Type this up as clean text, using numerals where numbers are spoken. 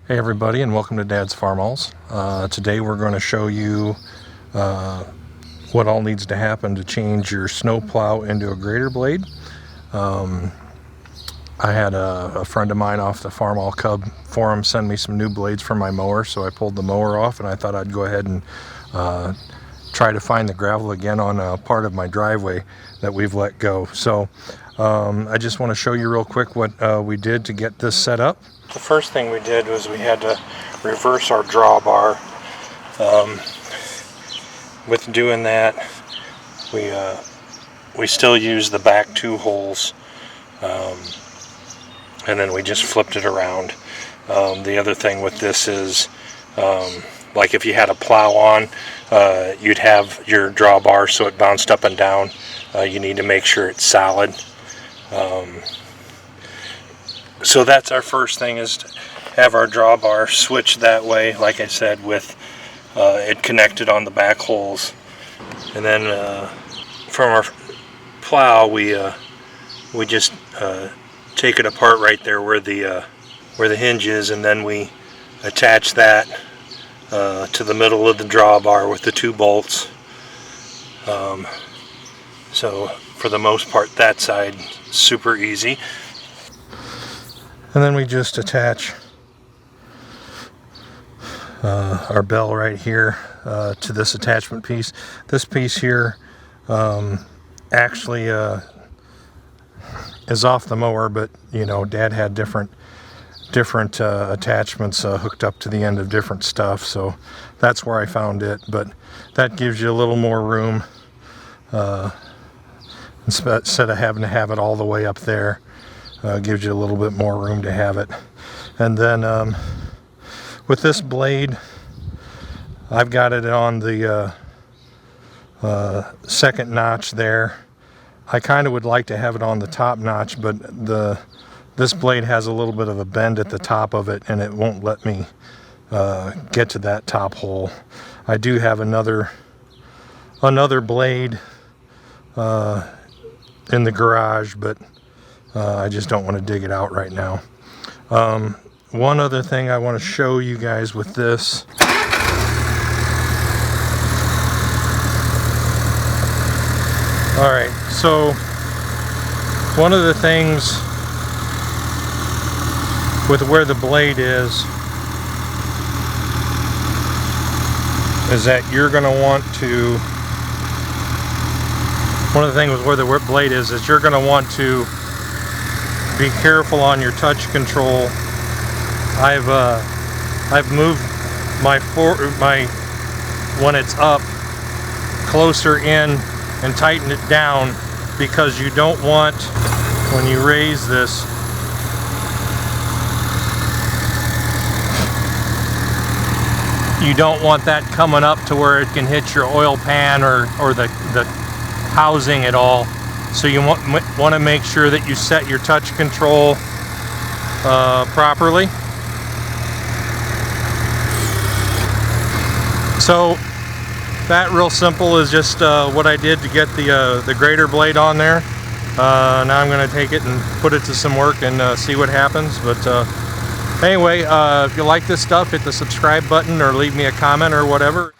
Hey everybody, and welcome to Dad's Farmalls. Today we're going to show you what all needs to happen to change your snow plow into a grader blade. I had a friend of mine off the Farmall Cub forum send me some new blades for my mower, so I pulled the mower off and I thought I'd go ahead and try to find the gravel again on a part of my driveway that we've let go. So I just want to show you real quick what we did to get this set up. The first thing we did was we had to reverse our drawbar. With doing that, we still use the back two holes, and then we just flipped it around. The other thing with this is, like if you had a plow on, you'd have your drawbar so it bounced up and down. You need to make sure it's solid. So that's our first thing, is to have our drawbar switched that way, like I said, with it connected on the back holes. And then from our plow, we just take it apart right there where the hinge is, and then we attach that to the middle of the drawbar with the two bolts. So for the most part, that side super easy. And then we just attach our bell right here to this attachment piece. This piece here actually is off the mower, but you know, Dad had different attachments hooked up to the end of different stuff, so that's where I found it. But that gives you a little more room instead of having to have it all the way up there. Gives you a little bit more room to have it. And then with this blade, I've got it on the second notch there. I kind of would like to have it on the top notch, but this blade has a little bit of a bend at the top of it, and it won't let me get to that top hole. I do have another blade in the garage, but I just don't want to dig it out right now. One other thing I want to show you guys with this. Alright, so one of the things with where the blade is that you're going to want to, one of the things with where the blade is you're going to want to be careful on your touch control. I've moved my when it's up closer in and tightened it down, because you don't want, when you raise this, you don't want that coming up to where it can hit your oil pan or the housing at all. So you want to make sure that you set your touch control properly. So that, real simple, is just what I did to get the grater blade on there. Now I'm going to take it and put it to some work and see what happens. But anyway, if you like this stuff, hit the subscribe button or leave me a comment or whatever.